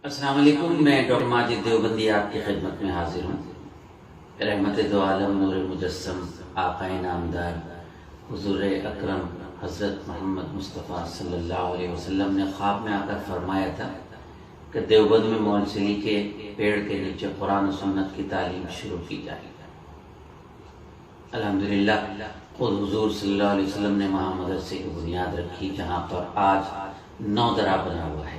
السلام علیکم، میں ڈاکٹر ماجد دیوبندی آپ کی خدمت میں حاضر ہوں۔ رحمت دو عالم، نور مجسم، آقا نامدار حضور اکرم حضرت محمد مصطفیٰ صلی اللہ علیہ وسلم نے خواب میں آ کر فرمایا تھا کہ دیوبند میں مونسلی کے پیڑ کے نیچے قرآن و سنت کی تعلیم شروع کی جائے۔ الحمدللہ خود حضور صلی اللہ علیہ وسلم نے وہاں مدرسے کی بنیاد رکھی، جہاں پر آج 9 درہ بنا ہوا ہے۔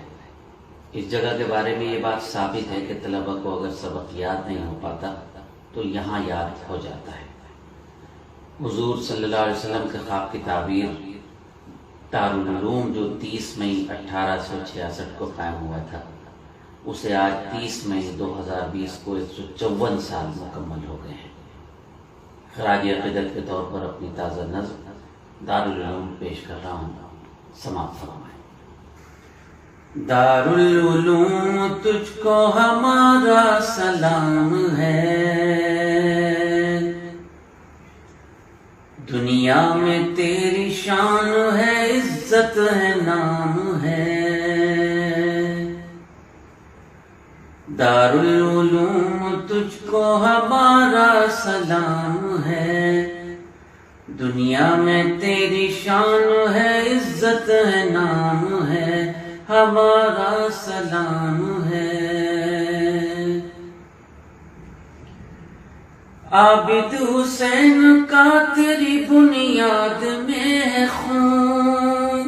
اس جگہ کے بارے میں یہ بات ثابت ہے کہ طلبہ کو اگر سبق یاد نہیں ہو پاتا تو یہاں یاد ہو جاتا ہے۔ حضور صلی اللہ علیہ وسلم کے خواب کی تعبیر دارالعلوم جو 30 مئی 1866 کو قائم ہوا تھا، اسے آج 30 مئی 2020 کو 154 سال مکمل ہو گئے ہیں۔ خراج عقیدت کے طور پر اپنی تازہ نظم دارالعلوم پیش کر رہا ہوں، سماعت فرمائیں۔ دارالعلوم تجھ کو ہمارا سلام ہے، دنیا میں تیری شان ہے، عزت ہے، نام ہے۔ دارالعلوم تجھ کو ہمارا سلام ہے، دنیا میں تیری شان ہے، عزت ہے، نام ہے، ہمارا سلام ہے۔ عابد حسین کا تیری بنیاد میں ہے خون،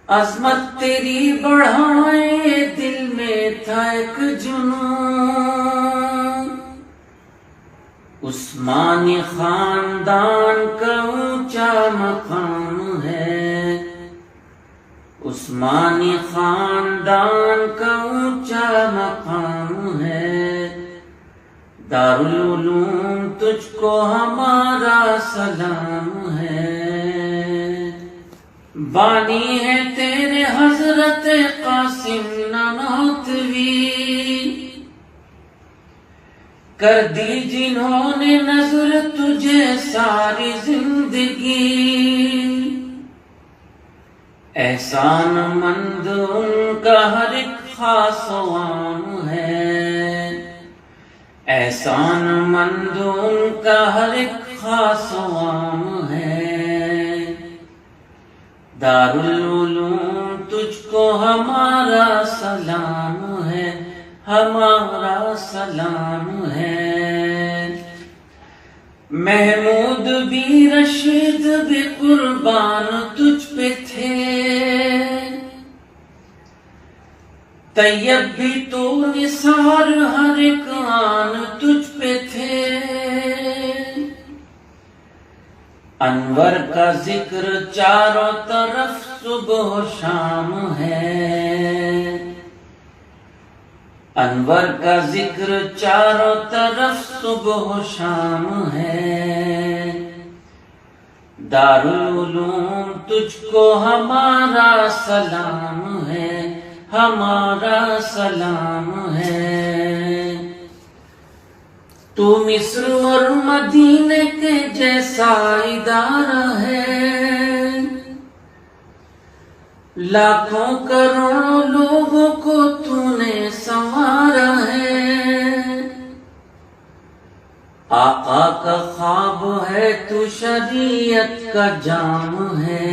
عظمت تیری بڑھائے دل میں تھا ایک جنون، عثمانی خاندان کا اونچا مقام ہے، عثمانی خاندان کا اونچا مقام ہے۔ دارالعلوم تجھ کو ہمارا سلام ہے، بانی ہے تیرے حضرت قاسم نانوتوی، کر دی جنہوں نے نظر تجھے ساری زندگی، احسان مند ان کا ہر ایک خاص و عام ہے، احسان مند ان کا ہر ایک خاص و عام ہے۔ دارالعلوم تجھ کو ہمارا سلام ہے، ہمارا سلام ہے۔ محمود بھی رشید بھی قربان تجھ پہ تھے، طیب بھی تو نثار ہر ایک آن تجھ پہ تھے۔ انور کا ذکر چاروں طرف صبح و شام ہے، انور کا ذکر چاروں طرف صبح و شام ہے۔ دارالعلوم تجھ کو ہمارا سلام ہے، ہمارا سلام ہے۔ تو مصر اور مدینے کے جیسا ادارہ ہے، لاکھوں کروڑوں لوگوں کو تو نے سنوارا ہے۔ آقا کا خواب ہے تو شریعت کا جام ہے،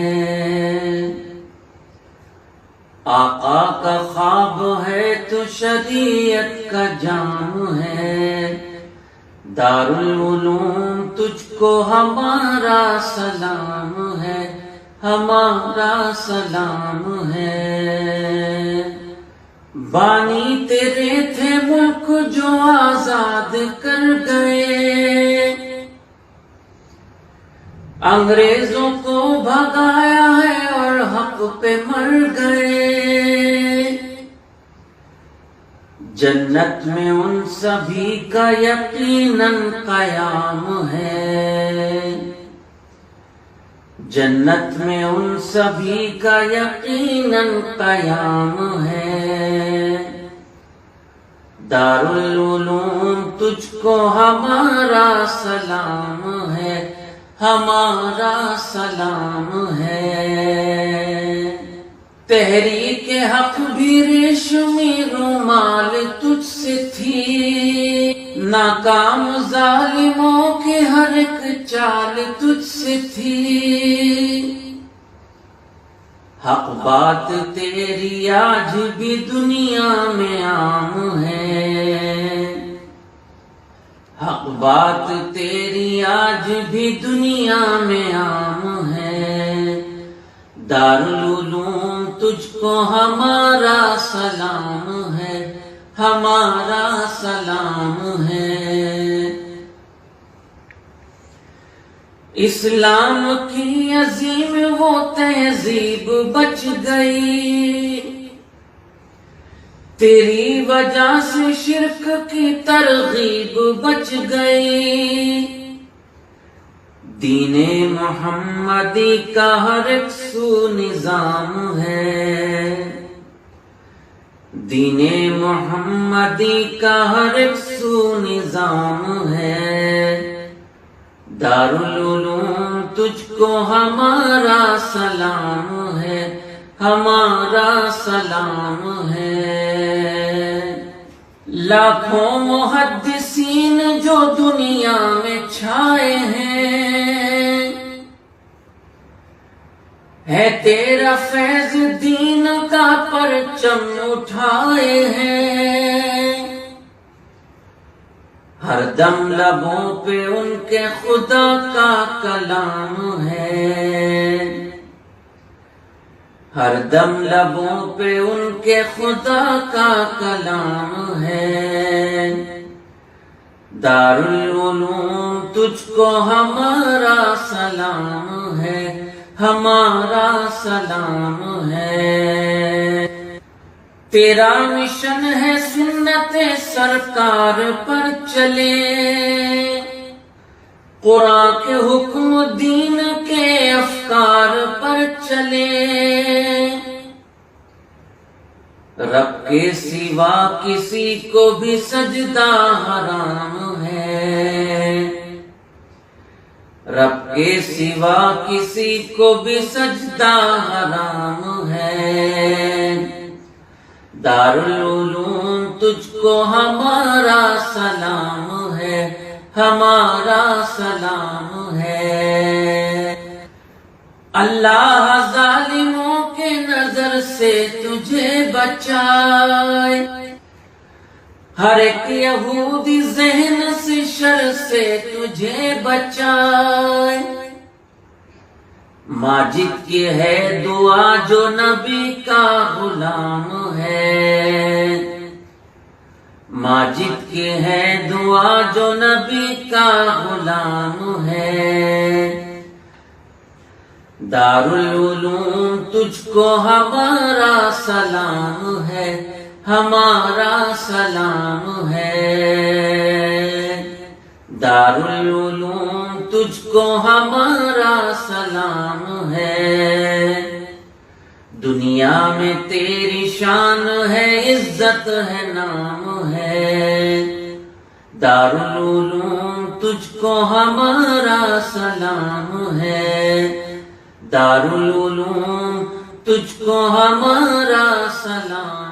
آقا کا خواب ہے تو شریعت کا جام ہے۔ دارالعلوم تجھ کو ہمارا سلام ہے، ہمارا سلام ہے۔ بانی تیرے تھے ملک جو آزاد کر گئے، انگریزوں کو بھگایا ہے اور حق پہ مر گئے۔ جنت میں ان سبھی کا یقیناً قیام ہے، جنت میں ان سبھی کا یقیناً قیام ہے۔ دارالعلوم تجھ کو ہمارا سلام ہے، ہمارا سلام ہے۔ تحریک حق بھی ریشمی رومال تجھ سے تھی، ناکام ظالموں کی ہر ایک چال تجھ سے تھی۔ حق بات تیری آج بھی دنیا میں عام ہے، حق بات تیری آج بھی دنیا میں عام ہے۔ دارالعلوم تجھ کو ہمارا سلام ہے، ہمارا سلام ہے۔ اسلام کی عظیم وہ تہذیب بچ گئی، تیری وجہ سے شرک کی ترغیب بچ گئی۔ دین محمدی کا ہر ایک سو نظام ہے، دین محمدی کا ہر ایک سو نظام ہے۔ دارالعلوم تجھ کو ہمارا سلام ہے، ہمارا سلام ہے۔ لاکھوں محدثین جو دنیا میں چھائے ہیں، ہے تیرا فیض دین کا پرچم اٹھائے ہیں۔ ہر دم لبوں پہ ان کے خدا کا کلام ہے، ہر دم لبوں پہ ان کے خدا کا کلام ہے۔ دارالعلوم تجھ کو ہمارا سلام ہے، ہمارا سلام ہے۔ تیرا مشن ہے سنت سرکار پر چلے، قرآن کے حکم دین کے افکار پر چلے۔ رب کے سوا کسی کو بھی سجدہ حرام ہے، رب کے سوا کسی کو بھی سجدہ حرام ہے۔ دارالعلوم تجھ کو ہمارا سلام ہے، ہمارا سلام ہے۔ اللہ ظالموں کے نظر سے تجھے بچائے، ہر ایک یہودی ذہن سے شر سے تجھے بچائے۔ ماجد کی ہے دعا جو نبی کا غلام ہے، ماجد کی ہے دعا جو نبی کا غلام ہے۔ دارالعلوم تجھ کو ہمارا سلام ہے، ہمارا سلام ہے۔ دارالعلوم تجھ کو ہمارا سلام ہے۔ دنیا میں تیری شان ہے، عزت ہے، نام ہے۔ دارالعلوم تجھ کو ہمارا سلام ہے، دارالعلوم تجھ کو ہمارا سلام